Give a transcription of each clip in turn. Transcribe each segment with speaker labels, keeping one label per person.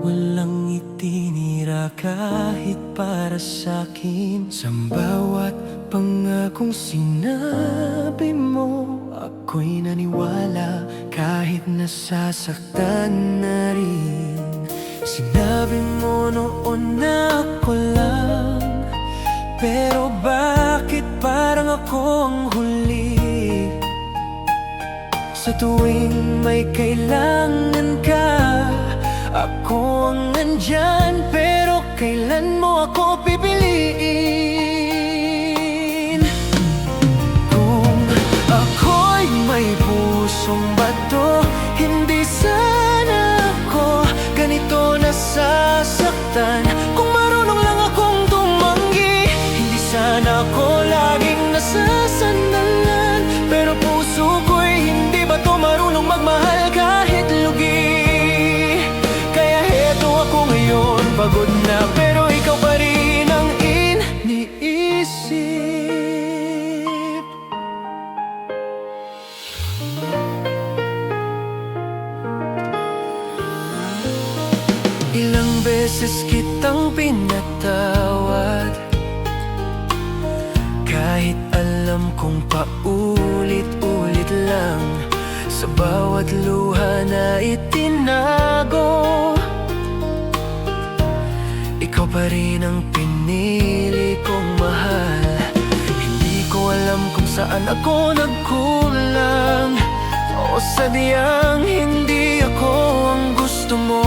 Speaker 1: walang itinira kahit para sa'kin. Sa bawat pangakong sinabi mo, ako'y naniwala kahit nasasaktan na rin. Sinabi mo noon na ako lang, pero bakit parang ako ang huli? Sa tuwing may kailangan ka, ako ang nandyan. Pero kailan mo ako pipiliin? Kung ako'y may pusong bato, hindi sana ako ganito nasasaktan. Kung marunong lang akong tumanggi, hindi sana ako laging nasasandalan. Pero puso ko'y hindi ba to marunong magmahal kahit lugi? Kaya heto ako ngayon, pagod na pero ikaw pa rin ang iniisip. Ilang beses kitang pinatawad, kahit alam kong paulit-ulit lang. Sa bawat luha na itinago, ikaw pa rin ang pinili kong mahal. Hindi ko alam kung saan ako nagkulang, o sadyang hindi ako ang gusto mo.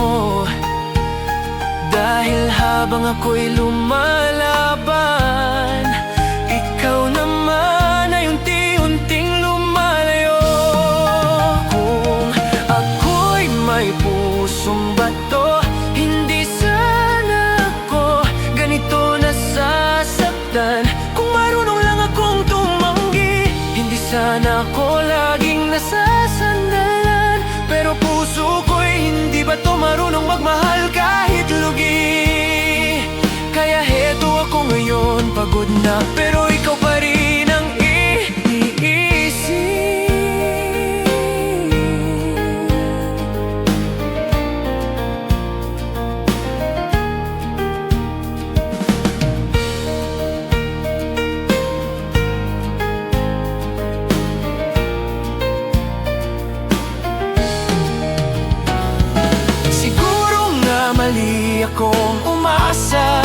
Speaker 1: Dahil habang ako'y lumalaban, ikaw naman ay unti-unting lumalayo. Kung ako'y may pusong bato, hindi sana ako ganito nasasaktan. Kung marunong lang akong tumanggi, hindi sana ako laging nasasandalan. Pero puso ko'y hindi ba to marunong magmahal kahit lugi? Kaya heto ako ngayon, pagod na pero ikaw pa rin ang iniisip. Mali akong umasa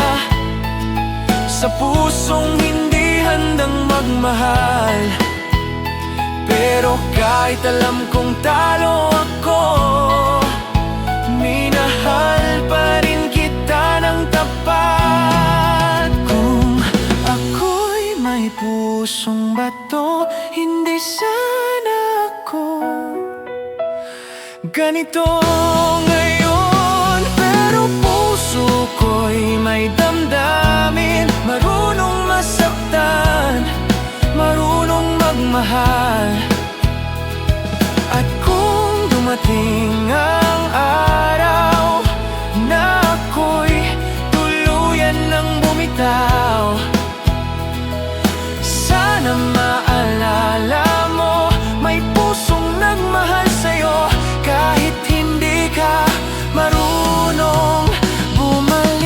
Speaker 1: sa pusong hindi handang magmahal. Pero kahit alam kong talo ako, minahal pa rin kita ng tapat. Kung ako'y may pusong bato, hindi sana ako ganito ngayon. Pero puso ko'y may damdamin, marunong masaktan, marunong magmahal. At kung dumating ang araw na ako'y tuluyan ng bumitaw, sana maalala mo, may pusong nagmahal sa'yo kahit hindi ka marunong bumalik.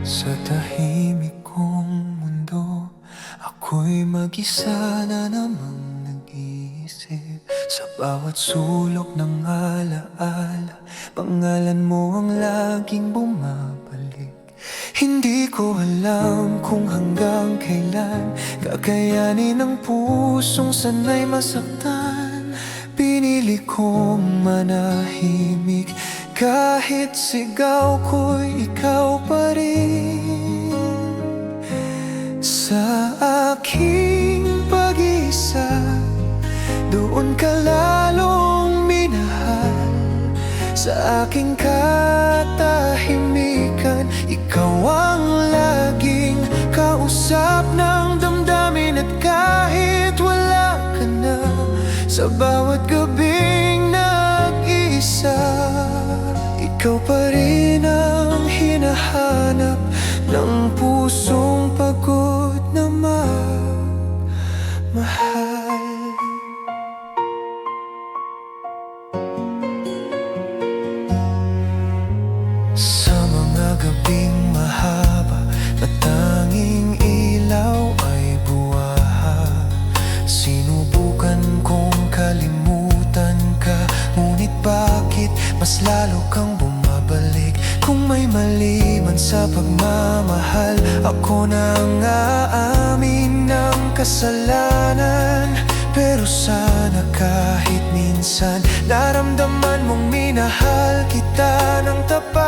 Speaker 1: Sa tahimik kong mundo, ako'y mag-isa na namang nag-iisip. Sa bawat sulok ng alaala, pangalan mo ang laging bumabalik. Hindi ko alam kung hanggang kailan kakayanin ng pusong sana'y masaktan. Pinili kong manahimik, kahit sigaw ko'y ikaw pa rin. Sa aking pag-isa, doon ka lalong minahal. Sa aking katahimikan, ikaw ang mali man sa pagmamahal, ako na ang aamin ng kasalanan. Pero sana kahit minsan naramdaman mong minahal kita ng tapat.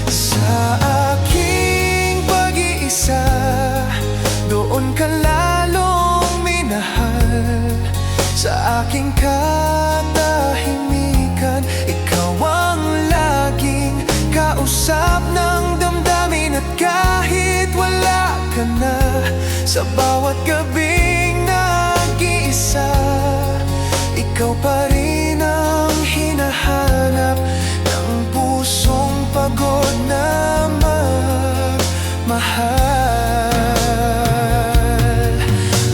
Speaker 1: Sa aking pag-iisa, doon ka lalong minahal. Sa aking katahimikan, ikaw ang laging kausap ng damdamin. At kahit wala ka na, sa bawat gabing nag-iisa, ikaw pa rin ang hinahanap ng pusong pagod na magmahal.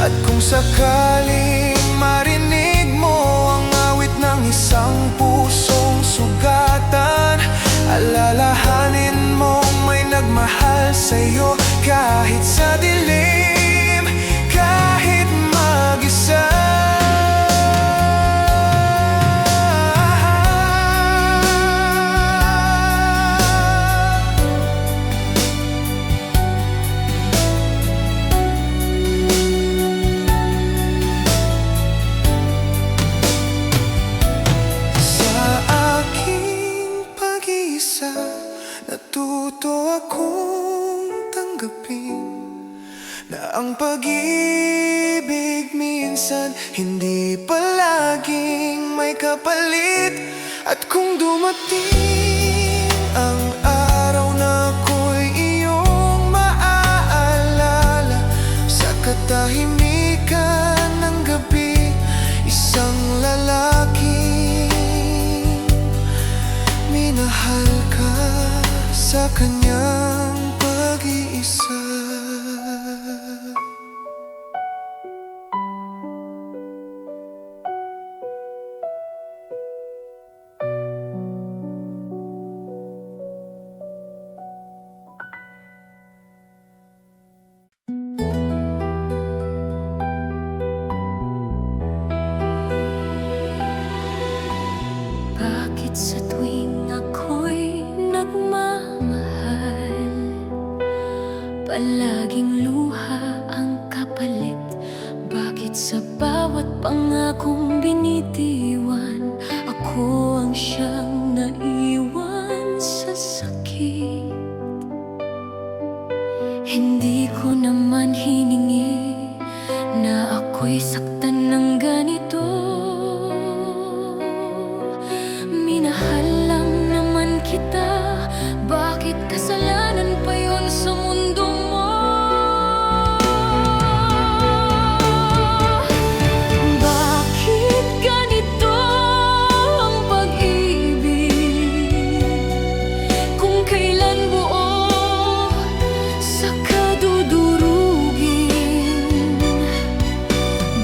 Speaker 1: At kung sakaling marinig mo ang awit ng isang pusong sugatan, alalahanin mong may nagmahal sa'yo kahit sa dilim, kahit mag-isa. Natuto akong tanggapin na ang pag-ibig minsan hindi palaging may kapalit. At kung dumating ang araw na ako'y iyong maaalala, sa katahimikan ng gabi, isang lalaking minahal ka sa kanyang pag-iisa.
Speaker 2: Bakit sa tuwing ako'y nagmamahal, palaging luha ang kapalit? Bakit sa bawat pangakong binitiwan, ako ang siyang naiwan sa sakit? Hindi ko naman hiningi na ako'y saktan ng ganito. Minahal lang naman kita, bakit kasalanan pa yun sa mundo mo? Bakit ganito ang pag-ibig? Kung kailan buo, saka dudurugin.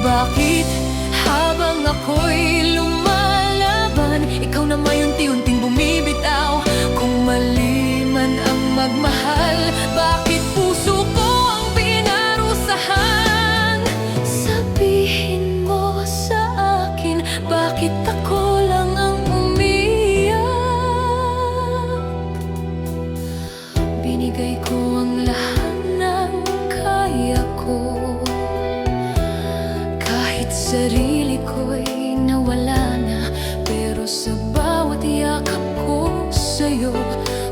Speaker 2: Bakit habang ako'y lumalaban, ikaw na may unti-unting bumibitaw? Kung mali man ang magmahal, bakit puso ko ang pinarusahan? Sabihin mo sa akin, bakit ako lang ang umiyak? Binigay ko ang lahat ng kaya ko, kahit sarili ko'y nawala na. Pero sa bawat yakap ko sa'yo,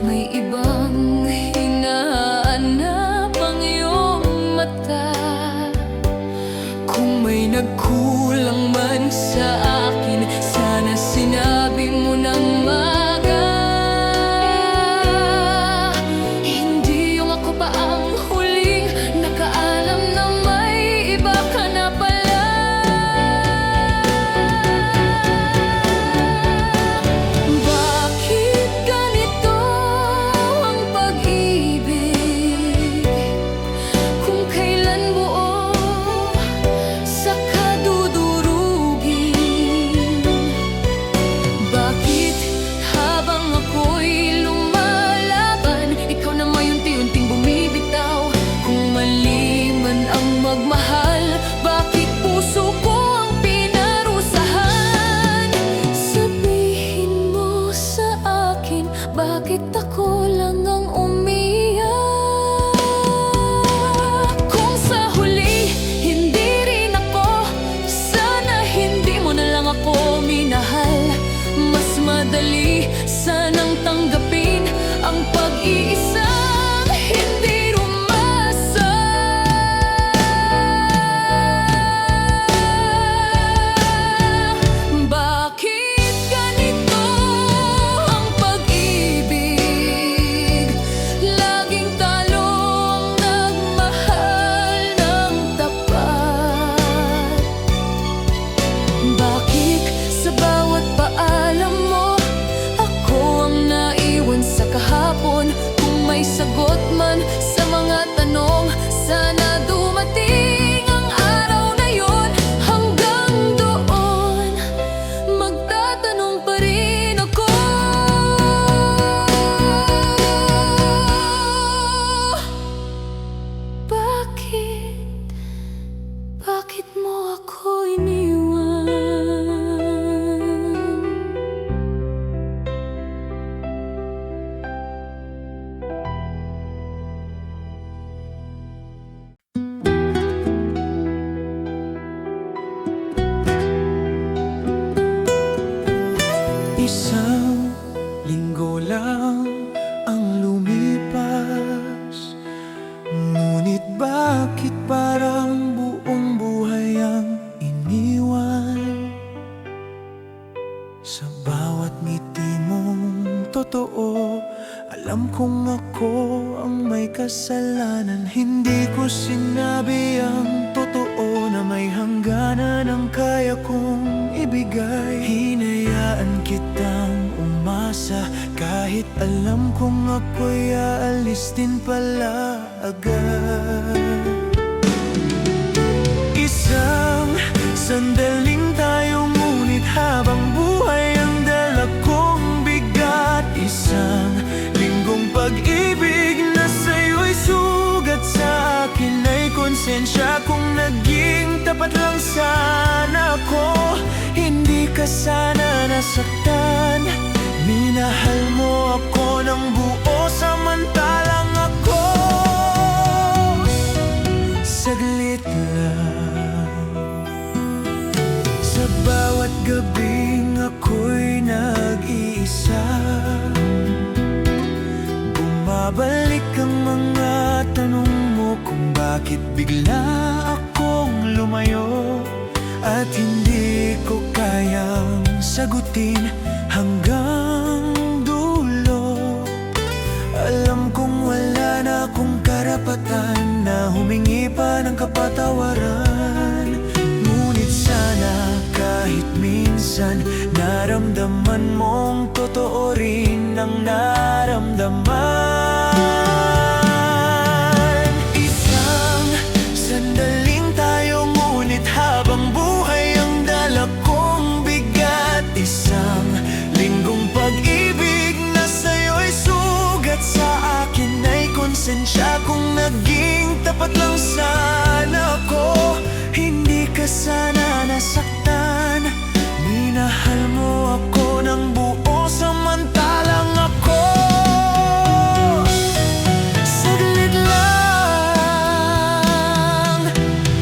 Speaker 2: may ibang hinahanap ang iyong mata. Kung may nagkulang man sa akin, sana sinabi mo ng maga. Hindi yung ako pa ang huling nakaalam na may iba ka na pala. Bakit ganito ang Bakit ako lang ang umiyak? Kung sa huli, hindi rin ako, sana hindi mo na lang ako minahal. Mas madali sanang tanggapin ang pag-iisang hindi rumasa. Bakit ganito ang pag-ibig? Laging talo ang nagmahal ng tapat. Bakit sa bawat paalam mo ako ang naiwan sa kahapon? Kung may sagot man sa mga tanong, sana dumating ang araw na yon. Hanggang doon, magtatanong pa rin ako. Bakit mo ako iniwan?
Speaker 1: Isang linggo lang ang lumipas, ngunit bakit parang buong buhay ang iniwan? Sa bawat ngiti mong totoo, alam kong ako ang may kasalanan. Hindi ko sinabi ang totoo na may hangganan ang kaya kong ibigay. Hinayaan kitang umasa kahit alam kong ako'y aalis din pala agad. Isang sandaling tayo, ngunit habang buhay ang dala kong bigat. Isang linggong pag-ibig na sa'yo'y sugat, sa akin ay konsensya. Kung naging tapat lang sana ako, hindi ka sana nasaktan. Minahal mo ako ng buo samantalang ako saglit lang. Sa bawat gabing ako'y nag-iisa, bumabalik ang mga tanong mo kung bakit bigla akong lumayo. At hindi ko kayang sagutin hanggang dulo. Alam kong wala na akong karapatan na humingi pa ng kapatawaran. Ngunit sana kahit minsan naramdaman mong totoo rin ang naramdaman. Isang sandaling tayo, ngunit habang buhay ang dala kong bigat. Isang linggong pag-ibig na sa'yo'y sugat, sa akin ay konsensya. Kung naging tapat lang sana ako, hindi ka sana nasaktan. Minahal mo ako ng buo samantalang ako saglit lang.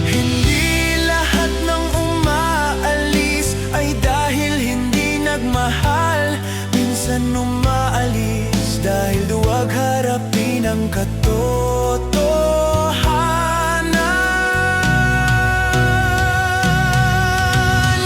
Speaker 1: Hindi lahat ng umaalis ay dahil hindi nagmahal. Minsan umaalis dahil duwag harapin ang katotohanan.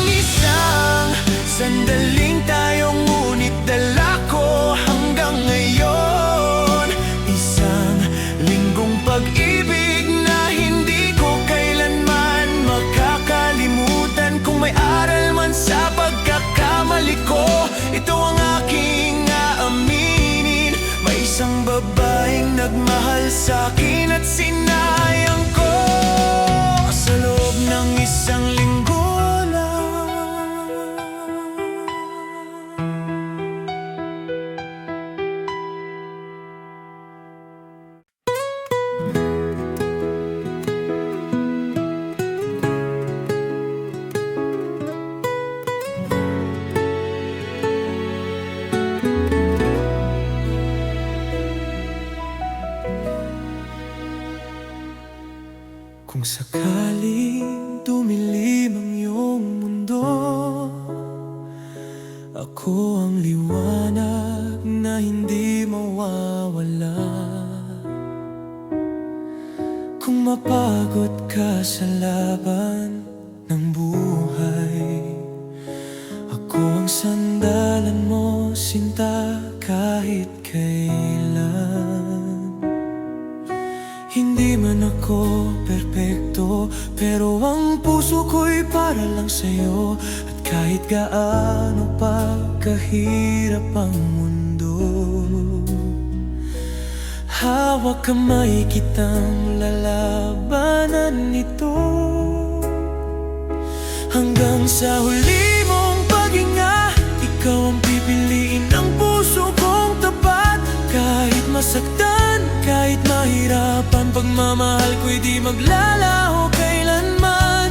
Speaker 1: Isang sandaling tayo, ngunit dala ko hanggang ngayon. Isang linggong pag-ibig na hindi ko kailanman makakalimutan. Kung may aral man sa pagkakamali ko, ito ang aking aaminin. May isang babaeng nagmahal sa'kin at sinayang ko sa loob ng isang linggo lang. Kung sakaling tumilim ang iyong mundo, ako ang liwanag na hindi mawawala. Kung mapagod ka sa laban ng buhay, ako ang sandalan mo, sinta, kahit kailan. Hindi man ako perpekto, pero ang puso ko'y para lang sa'yo. At kahit gaano pa kahirap ang mundo, hawak kamay kitang lalabanan ito. Hanggang sa huli mong paghinga, ikaw ang pipiliin ng puso kong tapat. Kahit masaktan, kahit mahirapan, pagmamahal ko'y di maglalaho kailanman.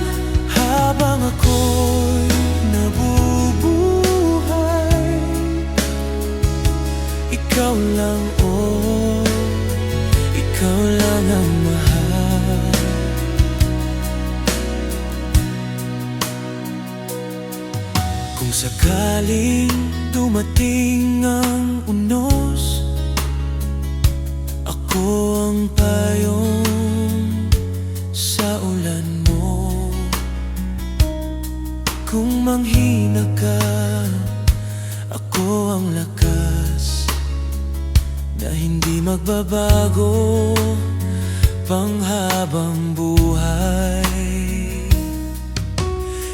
Speaker 1: Habang ako'y nabubuhay, ikaw lang, oh, ikaw lang ang mahal. Kung sakaling dumating ang unos, ako ang payong sa ulan mo. Kung manghina ka, ako ang lakas na hindi magbabago panghabang buhay.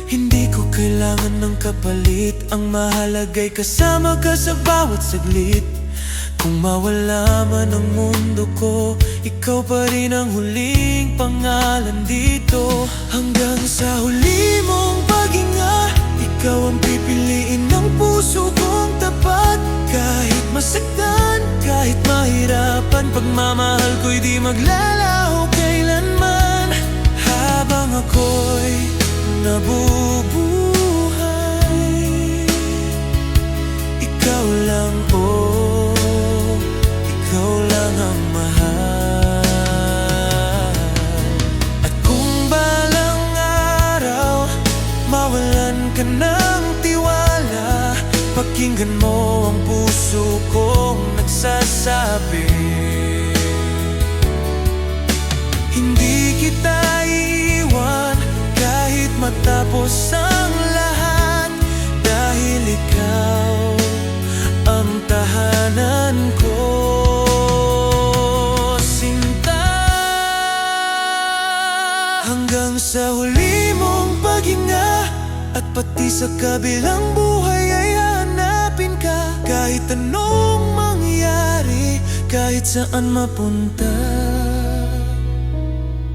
Speaker 1: Hindi ko kailangan ng kapalit, ang mahalaga'y kasama ka sa bawat saglit. Kung mawala man ang mundo ko, ikaw pa rin ang huling pangalan dito. Hanggang sa huli mong paghinga, ikaw ang pipiliin ng puso kong tapat. Kahit masaktan, kahit mahirapan, pagmamahal ko'y di maglalaho kailanman. Habang ako'y nabubuhay, ikaw lang, oh, ikaw lang ang mahal. At kung balang araw mawalan ka ng tiwala, pakinggan mo ang puso kong nagsasabi, hindi kita iiwan kahit matapos ang lahat. Dahil ikaw ang tahanan ko, sinta. Hanggang sa huli mong paghinga, at pati sa kabilang buhay ay hanapin ka. Kahit anong mangyari, kahit saan mapunta,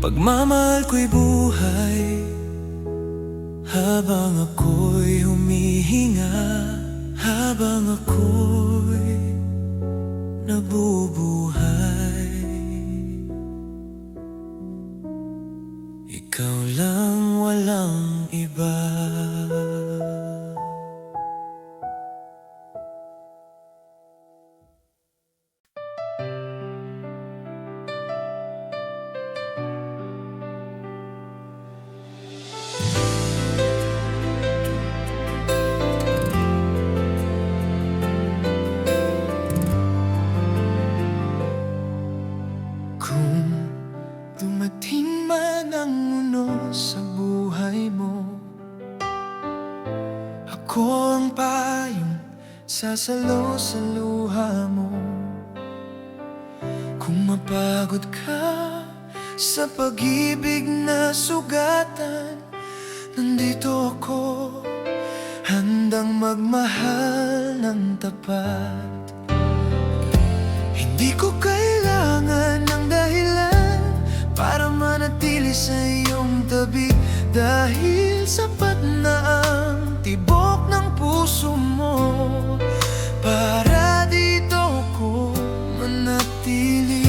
Speaker 1: pagmamahal ko'y buhay. Habang ako'y humihinga, habang ako'y nabubuhay, ikaw lang, walang iba. Dumating man ang unos sa buhay mo, ako ang payong sasalo sa luha mo. Kung mapagod ka sa pag-ibig na sugatan, nandito ako, handang magmahal ng tapat. Hindi ko kailangan ng dahilan para manatili sa iyong tabi, dahil sapat na ang tibok ng puso mo para dito ko manatili.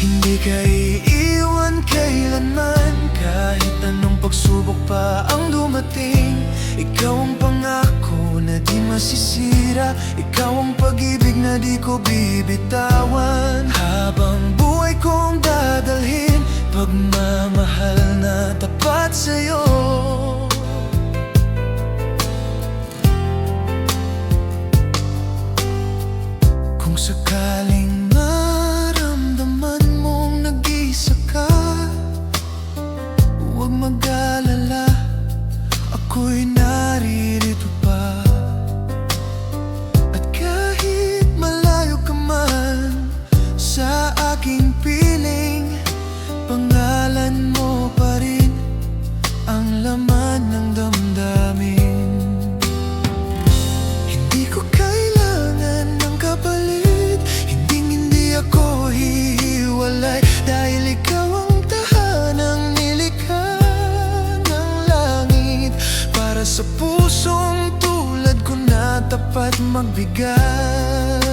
Speaker 1: Hindi ka iiwan kailanman, kahit anong pagsubok pa ang dumating. Ikaw ang pangako na na di masisira. Ikaw ang pag-ibig na di ko bibitawan. Habang buhay kong dadalhin, pagmamahal na tapat sa'yo. Kung sakaling maramdaman mong nag-iisa ka, huwag mag-alala, ako'y naririto pa. At kahit malayo ka man sa aking piling, pangalan mo pa rin ang laman ng damdamin. Hindi ko kailangan ng kapalit, hindi ako hihiwalay, dahil ikaw ang tahanang nilikha ng langit. Para sa pusong tulad ko na tapat magbigay.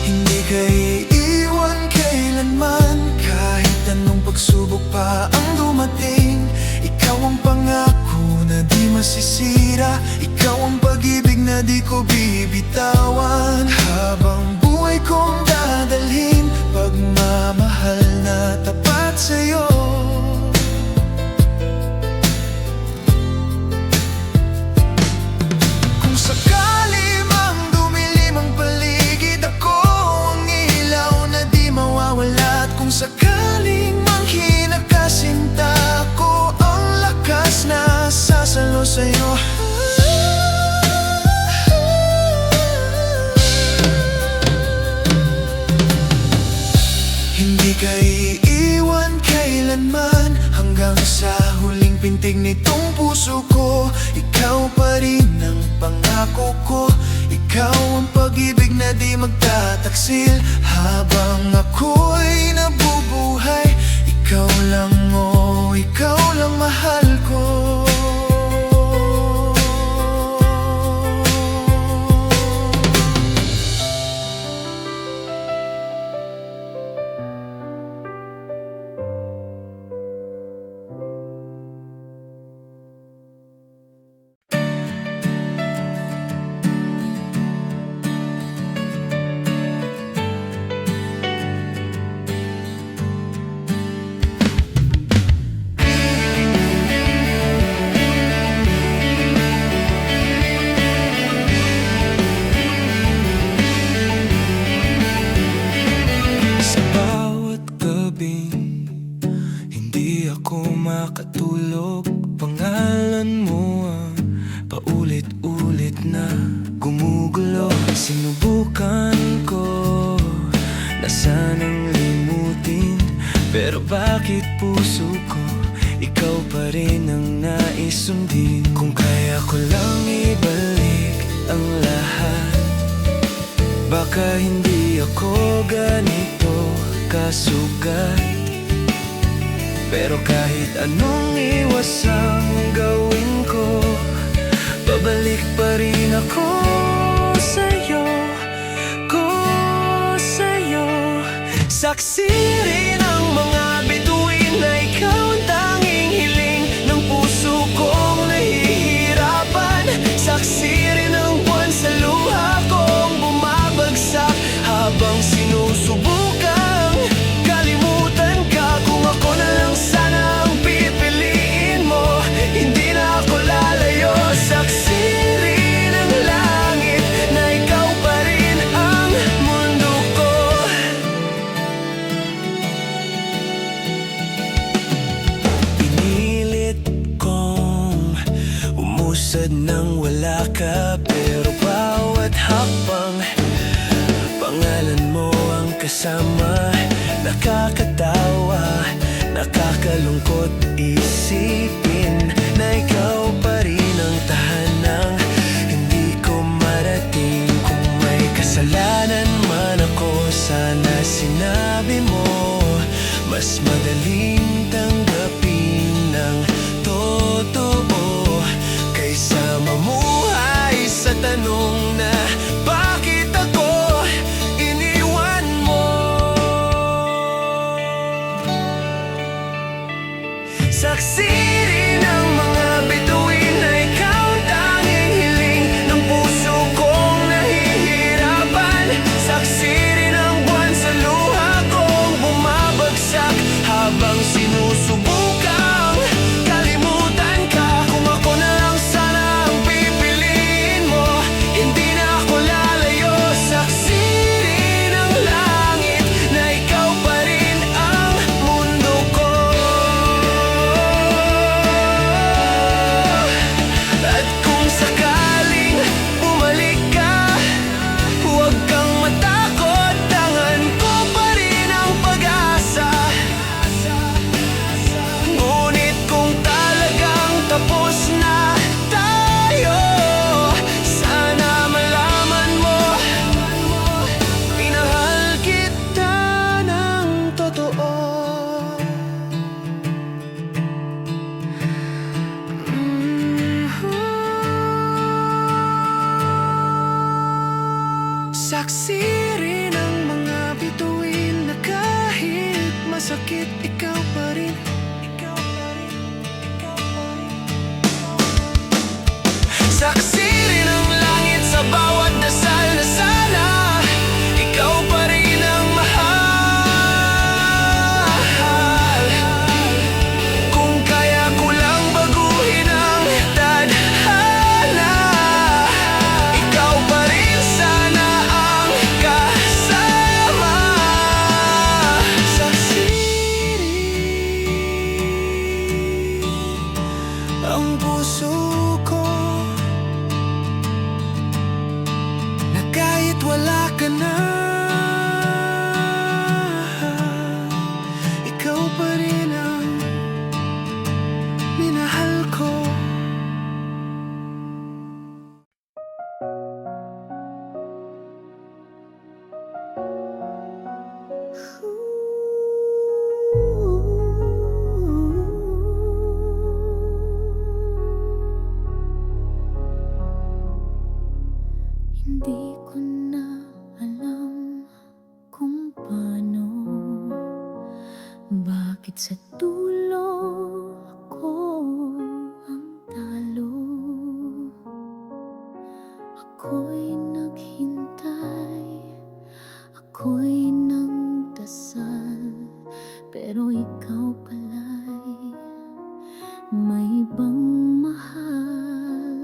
Speaker 1: Hindi ka iiwan kailanman, kahit anong pagsubok pa ang dumating. Ikaw ang pangako na di masisira, ikaw ang pag-ibig na di ko bibitawan. Habang buhay kong dadalhin, pagmamahal na tapat sa'yo. Kung sakali mang dumilim ang paligid, ako ang ilaw na di mawawala. At kung sakaling mang hinakasinta, ako ang lakas na sasalo sa'yo. Hindi ka iiwan kailanman, hanggang sa huling pintig nitong puso ko. Ikaw pa rin ang pangako ko, ikaw ang pag-ibig na di magtataksil. Habang ako'y nabubuhay, ikaw lang, oh, ikaw lang mahal ko. Hindi ako makatulog, pangalan mo ang paulit-ulit na gumugulo. Sinubukan ko na sanang limutin, pero bakit puso ko ikaw pa rin ang nais sundin? Kung kaya ko lang ibalik ang lahat, baka hindi ako ganito kasugat. Pero kahit anong iwas ang gawin ko, babalik pa rin ako sa'yo, saksi rin ang mga bituin na ikaw ang tanging hiling ng puso kong nahihirapan. Saksi rin ang buwan sa luha kong bumabagsak, habang sinusubukang kalimutan ka. Kung ako na lang sana ang pipiliin mo, hindi na ako lalayo. Saksi rin ang langit na ikaw pa rin ang mundo ko. Pinilit kong umusad nang wala ka, pero bawat hakbang pangalan mo ang kasama. Nakakatawa, nakakalungkot isipin na ikaw pa rin ang tahanang hindi ko marating. Kung may kasalanan man ako, sana sinabi mo, mas madaling tanggapin ng totoo kaysa mamuhay sa tanong na bakit ako iniwan mo. Saksi rin ang mga bituin na ikaw ang tanging hiling ng puso kong nahihirapan. Saksi rin ang buwan sa luha kong bumabagsak habang sinusubukang kalimutan ka. Kung ako na lang sana ang pipiliin mo, hindi na ako lalayo. Saksi rin ang langit na ikaw pa rin ang mundo ko. At kung sakaling bumalik ka, huwag kang matakot, tangan ko pa rin ang pag-asa. Ngunit kung talagang tapos na tayo, sana malaman mo, minahal kita ng totoo. Saksi rin ang mga bituin na kahit masakit, ikaw pa rin, ikaw pa rin, ikaw pa rin. Saksi rin ang langit sa bawat dasal na sana ikaw pa rin ang mahal. Kung kaya ko lang baguhin ang tadhana, ikaw pa rin sana ang kasama. Saksi rin ang puso ko na kahit wala ka na, ikaw pa rin ang minahal ko.
Speaker 2: Hindi ko na alam kung paano, bakit sa dulo ako ang talo. Ako'y naghintay, ako'y nagdasal, pero ikaw pala'y may ibang mahal.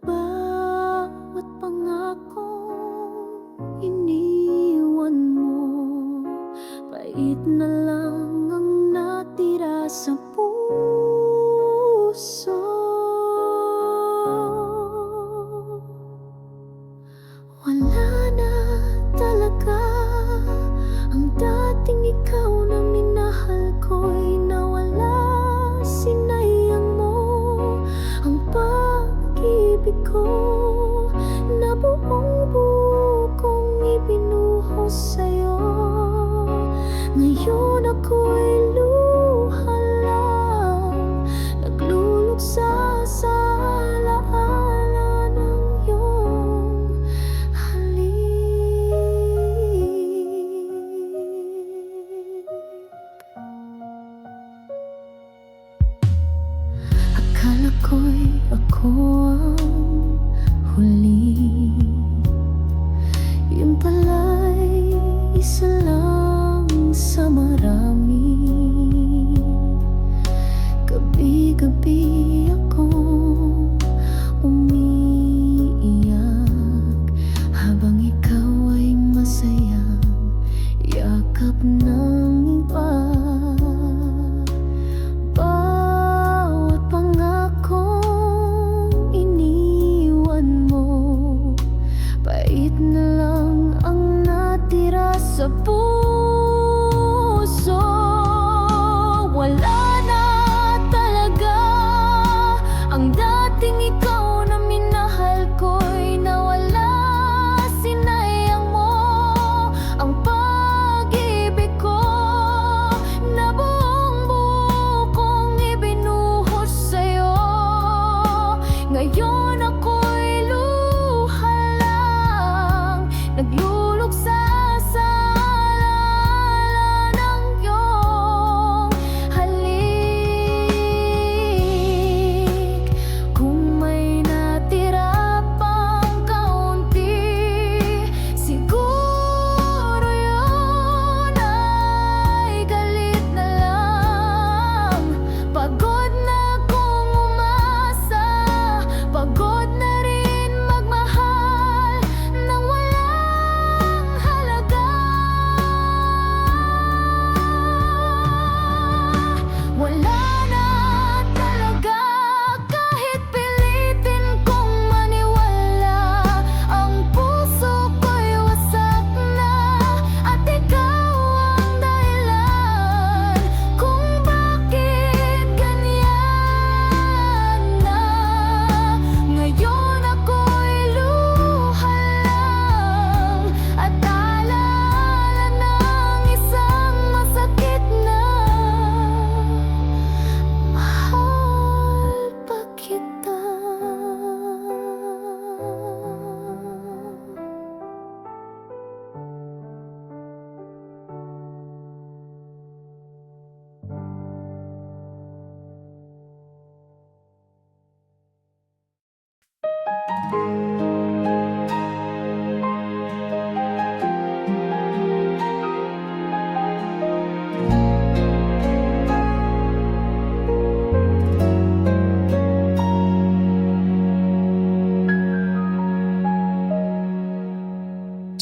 Speaker 2: Bawat pangakong iniwan mo, pait na lang ang natira sa puso. Wala na talaga ang dating ikaw na minahal ko'y nawala. Sinayang mo ang pag-ibig ko na buong buo kong ibinuhos sa'yo. Ngayon ako'y luha lang, nagluluksa sa alaala ng iyong halik. Akala ko'y ako ang huli, yun pala'y isa lang sa marami. Gabi-gabi akong umiiyak habang ikaw ay masayang yakap ng iba. Bawat pangakong iniwan mo, pait na lang ang natira sa puso. Wala na talaga ang dating ikaw na minahal ko'y nawala. Sinayang mo ang pag-ibig ko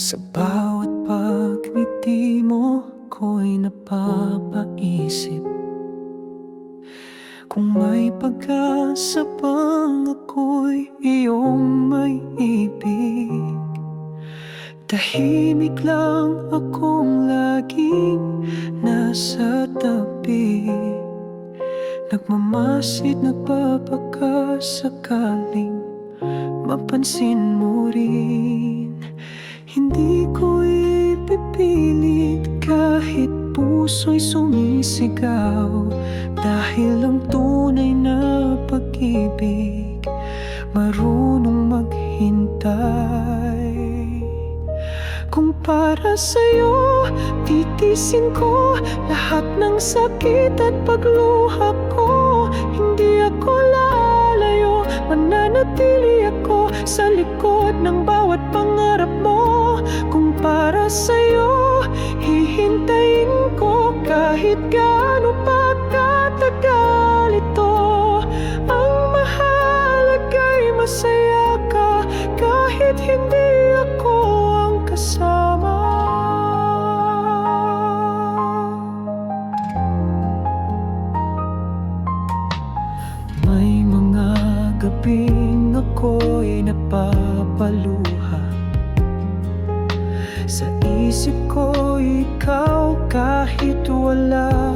Speaker 1: Sa bawat pagngiti mo ko'y napapaisip kung may pag-asa bang ako'y iyong may ibig. Tahimik lang akong laging nasa tabi, nagmamasid, nagpapaka sakaling mapansin mo rin. Hindi ko ipipilit kahit puso'y sumisigaw, dahil ang tunay na pag-ibig marunong maghintay. Kung para sa'yo, titisin ko lahat ng sakit at pagluha ko. Hindi ako lalayo, mananatili ako sa likod ng bawat pangarap mo. Kung para sa'yo, hihintayin ko kahit gaano pa katagal ito. Ang mahalaga'y masaya ka kahit hindi ako ang kasama. May mga gabing ako'y napapaluha, sa isip ko ikaw kahit wala